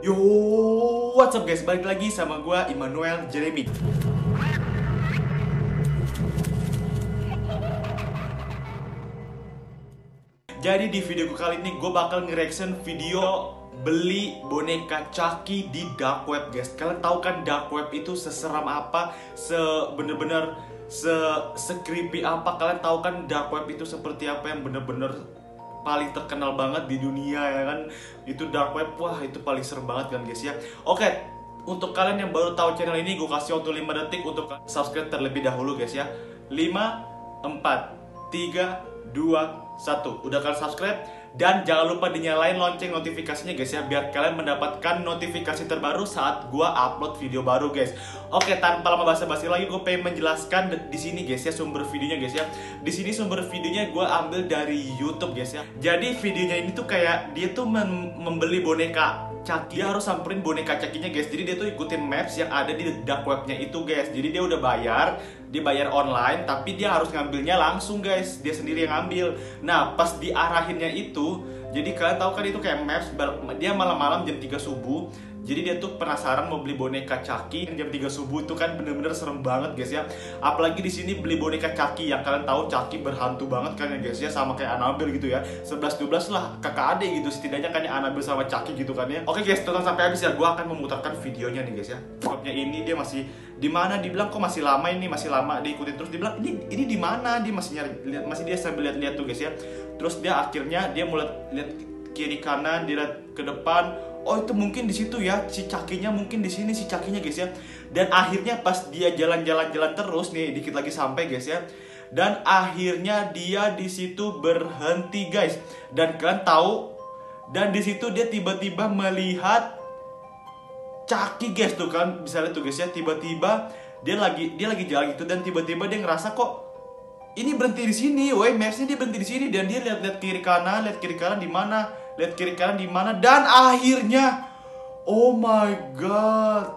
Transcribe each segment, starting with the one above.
Yo, what's up guys? Balik lagi sama gue Immanuel Jeremy. Jadi di video gue kali ini gue bakal nge-reaction video beli boneka Chucky di dark web guys. Kalian tahu kan dark web itu seseram apa, bener-bener se-creepy apa. Kalian tahu kan dark web itu seperti apa, yang bener-bener paling terkenal banget di dunia ya kan. Itu dark web, wah itu paling serem banget kan guys ya. Oke, untuk kalian yang baru tahu channel ini, gue kasih waktu 5 detik untuk subscribe terlebih dahulu guys ya. 5, 4, 3, 2, 1. Udah kalian subscribe? Dan jangan lupa dinyalain lonceng notifikasinya guys ya, biar kalian mendapatkan notifikasi terbaru saat gua upload video baru guys. Oke, tanpa lama basa-basi lagi, gue pengen menjelaskan di sini guys ya sumber videonya guys ya. Di sini sumber videonya gue ambil dari YouTube guys ya. Jadi videonya ini tuh kayak dia tuh membeli boneka Chucky. Dia harus samperin boneka Chucky-nya guys. Jadi dia tuh ikutin maps yang ada di dark webnya itu guys. Jadi dia udah bayar, dia bayar online, tapi dia harus ngambilnya langsung guys. Dia sendiri yang ngambil. Nah, pas diarahinnya itu, jadi kalian tahu kan itu kayak maps, dia malam-malam jam 3 subuh. Jadi dia tuh penasaran mau beli boneka Chucky jam 3 subuh, itu kan bener-bener serem banget guys ya. Apalagi di sini beli boneka Chucky, yang kalian tahu Chucky berhantu banget kan ya guys ya, sama kayak Annabelle gitu ya. 11-12 lah kakak adik gitu setidaknya kan ya, Annabelle sama Chucky gitu kan ya. Oke guys, tonton sampai habis ya, gua akan memutarkan videonya nih guys ya. Webnya ini dia masih di mana, dibilang kok masih lama ini, masih lama diikutin terus, dibilang ini di mana, dia masih nyari, masih dia sambil lihat-lihat tuh guys ya. Terus dia akhirnya dia mulai lihat kiri kanan, dia lihat ke depan. Oh itu mungkin di situ ya, si Chucky-nya mungkin di sini si Chucky-nya guys ya. Dan akhirnya pas dia jalan-jalan terus nih, dikit lagi sampai guys ya. Dan akhirnya dia di situ berhenti guys. Dan kalian tahu, dan di situ dia tiba-tiba melihat Chucky guys tuh kan, bisa lihat tuh guys ya. Tiba-tiba dia lagi jalan gitu, dan tiba-tiba dia ngerasa kok ini berhenti di sini, woi, mapsnya dia berhenti di sini. Dan dia lihat kiri kanan di mana, lihat kiri kanan di mana, dan akhirnya, oh my god,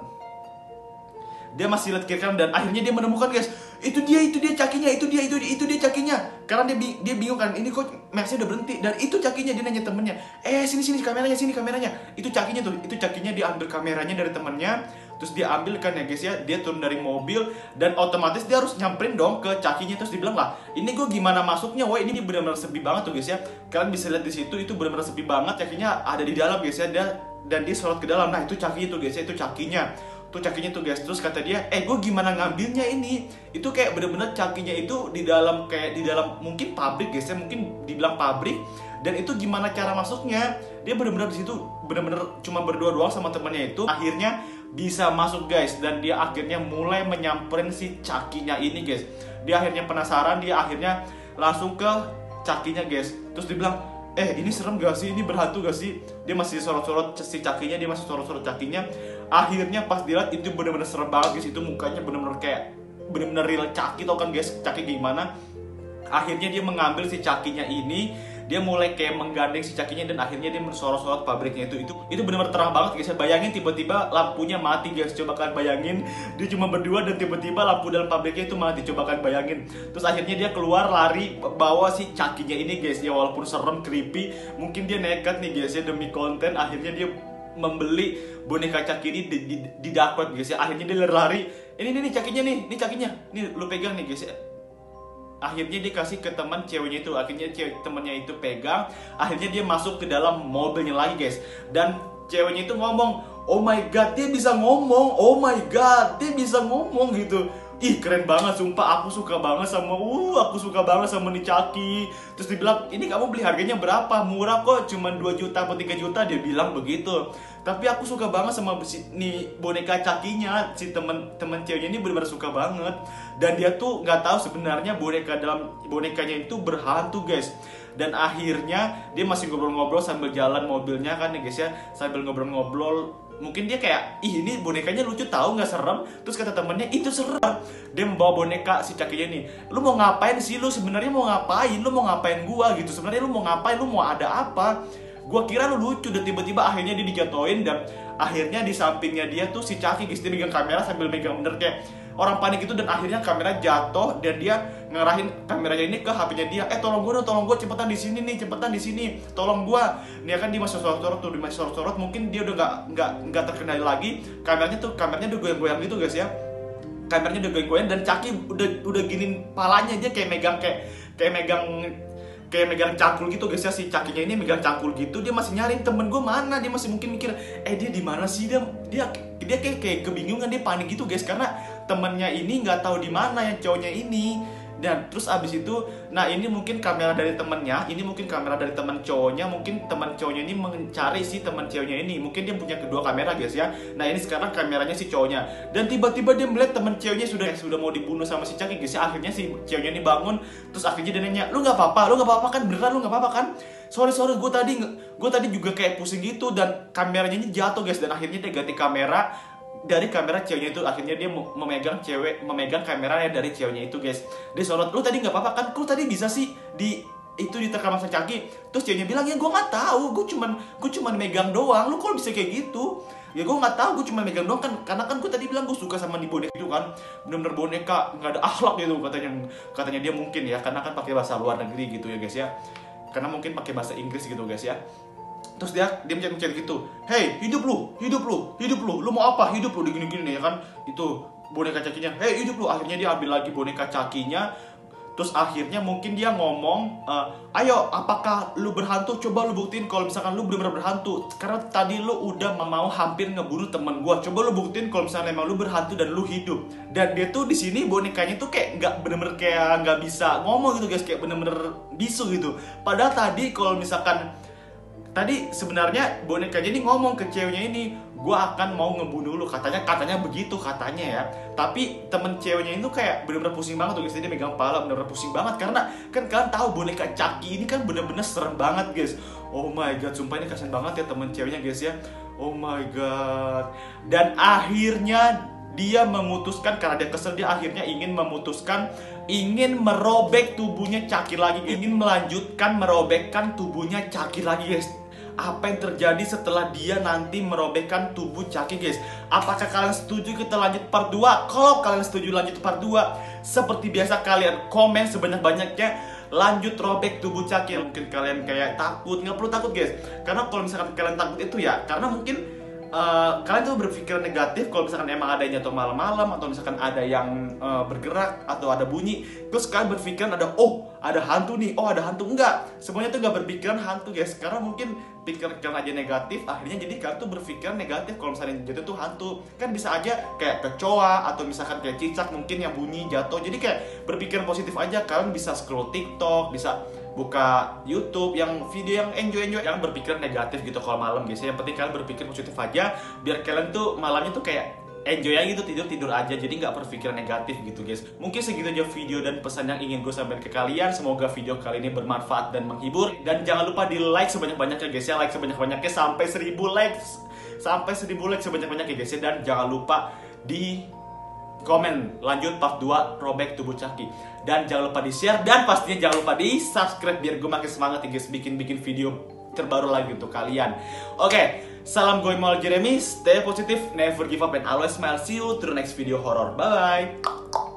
dia masih lihat kiri kanan dan akhirnya dia menemukan guys, itu dia Chucky-nya, itu dia Chucky-nya. Karena dia bingung kan, ini kok mapsnya udah berhenti, dan itu Chucky-nya. Dia nanya temennya, sini kameranya, itu Chucky-nya tuh, itu Chucky-nya. Dia ambil kameranya dari temennya, terus dia ambil kan ya guys ya, dia turun dari mobil dan otomatis dia harus nyamperin dong ke Chucky-nya. Terus dibilang lah, ini gue gimana masuknya, wah ini benar-benar sepi banget tuh guys ya. Kalian bisa lihat di situ, itu benar-benar sepi banget. Chucky-nya ada di dalam guys ya, dan dia sorot ke dalam. Nah itu Chucky itu guys ya, itu Chucky-nya tuh guys. Terus kata dia, gue gimana ngambilnya ini? Itu kayak bener-bener Chucky-nya itu di dalam, kayak di dalam mungkin pabrik guys ya, mungkin dibilang pabrik. Dan itu gimana cara masuknya? Dia bener-bener di situ bener-bener cuma berdua doang sama temannya itu. Akhirnya bisa masuk guys, dan dia akhirnya mulai menyamperin si Chucky-nya ini guys. Dia akhirnya penasaran, dia akhirnya langsung ke Chucky-nya guys. Terus dia bilang, ini serem gak sih? Ini berhantu gak sih? Dia masih sorot-sorot si Chucky-nya, dia masih sorot-sorot Chucky-nya. Akhirnya pas dilihat itu bener-bener serem banget guys. Itu mukanya bener-bener kayak bener-bener real Chucky, tau kan guys Chucky gimana. Akhirnya dia mengambil si Chucky-nya ini, dia mulai kayak menggandeng si Chucky-nya, dan akhirnya dia mensorot-sorot pabriknya itu benar-benar terang banget guys. Bayangin tiba-tiba lampunya mati guys. Coba kalian bayangin, dia cuma berdua dan tiba-tiba lampu dalam pabriknya itu mati. Coba kalian bayangin. Terus akhirnya dia keluar lari bawa si Chucky-nya ini guys ya. Walaupun serem, creepy, mungkin dia nekat nih guys ya, demi konten. Akhirnya dia membeli boneka Chucky ini di dark web guys ya. Akhirnya dia lari, ini Chucky-nya nih, ini Chucky-nya, nih lu pegang nih guys ya. Akhirnya dia kasih ke teman ceweknya itu. Akhirnya temannya itu pegang. Akhirnya dia masuk ke dalam mobilnya lagi guys. Dan ceweknya itu ngomong, oh my god, dia bisa ngomong. Oh my god, dia bisa ngomong gitu. Ih keren banget, sumpah aku suka banget sama nih Chucky. Terus dibilang, ini kamu beli harganya berapa? Murah kok, cuma 2 juta atau 3 juta. Dia bilang begitu. Tapi aku suka banget sama nih boneka Chucky-nya. Si temen ceweknya ini benar-benar suka banget. Dan dia tuh nggak tahu sebenarnya bonekanya itu berhantu guys. Dan akhirnya dia masih ngobrol-ngobrol sambil jalan mobilnya kan ya guys ya. Sambil ngobrol-ngobrol, mungkin dia kayak, ini bonekanya lucu tahu, nggak serem. Terus kata temennya, itu serem. Dia membawa boneka si Chucky-nya nih. Lu mau ngapain sih? Lu sebenarnya mau ngapain? Lu mau ngapain gua gitu? Sebenarnya lu mau ngapain? Lu mau ada apa? Gua kira lu lucu. Dan tiba-tiba akhirnya dia dijatuhin, dan akhirnya di sampingnya dia tuh si Chucky guys. Dia megang kamera sambil megang bener kayak orang panik itu, dan akhirnya kamera jatuh dan dia ngarahin kameranya ini ke HP-nya dia. Tolong gue dong, tolong gue, cepetan di sini nih, cepetan di sini, tolong gue. Dia kan di masuk sorot tuh, di masuk sorot mungkin dia udah nggak terkendali lagi. Kameranya udah goyang-goyang gitu guys ya. Kameranya udah goyang-goyang dan Chucky udah giniin palanya, dia kayak megang cangkul gitu guys ya. Si Chucky-nya ini megang cangkul gitu, dia masih nyariin temen gue mana, dia masih mungkin mikir dia di mana sih, dia kayak kebingungan, dia panik gitu guys, karena temennya ini nggak tahu di mana yang cowoknya ini. Dan terus abis itu, nah ini mungkin kamera dari temennya, ini mungkin kamera dari teman cowoknya, mungkin teman cowoknya ini mencari si teman cowoknya ini, mungkin dia punya kedua kamera guys ya. Nah ini sekarang kameranya si cowoknya, dan tiba-tiba dia melihat teman cowoknya sudah mau dibunuh sama si Chucky guys ya. Akhirnya si cowoknya ini bangun, terus akhirnya dia nanya, lu nggak apa-apa kan, beneran lu nggak apa-apa kan? Sorry gue tadi juga kayak pusing gitu, dan kameranya ini jatuh guys. Dan akhirnya dia ganti kamera dari kamera ceweknya itu. Akhirnya dia memegang kameranya dari ceweknya itu guys. Dia sorot, lu tadi nggak apa-apa kan? Kok tadi bisa sih diterkam sama Chucky? Terus ceweknya bilang, ya gue nggak tahu, gue cuman megang doang. Lu kok bisa kayak gitu? Ya gue nggak tahu, gue cuma megang doang kan, karena kan gue tadi bilang gue suka sama di boneka itu kan, bener-bener boneka nggak ada akhlak gitu katanya dia mungkin ya, karena kan pakai bahasa luar negeri gitu ya guys ya, karena mungkin pakai bahasa Inggris gitu guys ya. Terus dia mencari gitu, hey hidup lu, lu mau apa, hidup lu, digini-gini ya kan, itu boneka Chucky-nya, hey hidup lu. Akhirnya dia ambil lagi boneka Chucky-nya. Terus akhirnya mungkin dia ngomong, ayo apakah lu berhantu, coba lu buktiin kalau misalkan lu bener-bener berhantu, karena tadi lu udah mau hampir ngebunuh temen gua, coba lu buktiin kalau misalnya emang lu berhantu dan lu hidup. Dan dia tuh di sini bonekanya tuh kayak nggak bener-bener kayak nggak bisa ngomong gitu guys, kayak bener-bener bisu gitu. Padahal tadi kalau misalkan tadi sebenarnya bonekanya ini ngomong ke ceweknya ini, gua akan mau ngebunuh lu, katanya begitu katanya ya. Tapi temen ceweknya itu kayak bener-bener pusing banget tuh guys, dia megang pala, bener-bener pusing banget, karena kan kalian tahu boneka Chucky ini kan bener-bener serem banget guys. Oh my god, sumpah ini kasian banget ya temen ceweknya guys ya. Oh my god. Dan akhirnya dia memutuskan, karena dia kesel, dia akhirnya ingin merobek tubuhnya Chucky lagi, ingin melanjutkan merobekkan tubuhnya Chucky lagi guys. Apa yang terjadi setelah dia nanti merobekkan tubuh Chucky guys? Apakah kalian setuju kita lanjut part 2? Kalau kalian setuju lanjut part 2, seperti biasa kalian komen sebanyak-banyaknya, lanjut robek tubuh Chucky. Mungkin kalian kayak takut, nggak perlu takut guys, karena kalau misalkan kalian takut itu ya karena mungkin kalian tuh berpikir negatif kalau misalkan emang ada yang jatuh malam-malam, atau misalkan ada yang bergerak atau ada bunyi, terus kalian berpikiran ada hantu nih, ada hantu. Enggak, semuanya tuh nggak berpikiran hantu guys, karena mungkin pikiran kalian aja negatif, akhirnya jadi kalian tuh berpikiran negatif kalau misalnya jatuh tuh hantu. Kan bisa aja kayak kecoa, atau misalkan kayak cicak mungkin yang bunyi jatuh. Jadi kayak berpikiran positif aja, kalian bisa scroll TikTok, bisa buka YouTube yang video yang enjoy, yang berpikiran negatif gitu kalau malam guys. Yang penting kalian berpikir positif aja, biar kalian tuh malamnya tuh kayak enjoy aja gitu, tidur aja, jadi nggak berpikiran negatif gitu guys. Mungkin segitu aja video dan pesan yang ingin gue sampaikan ke kalian. Semoga video kali ini bermanfaat dan menghibur, dan jangan lupa di like sebanyak-banyaknya guys ya, like sebanyak-banyaknya sampai 1000 like sebanyak-banyaknya guys ya. Dan jangan lupa di komen lanjut part 2 robek tubuh Chucky, dan jangan lupa di share, dan pastinya jangan lupa di subscribe biar gue makin semangat ya guys, bikin video terbaru lagi untuk kalian. Oke, salam gue Mal Jeremy, stay positive, never give up, and always smile. See you to the next video horror. Bye bye.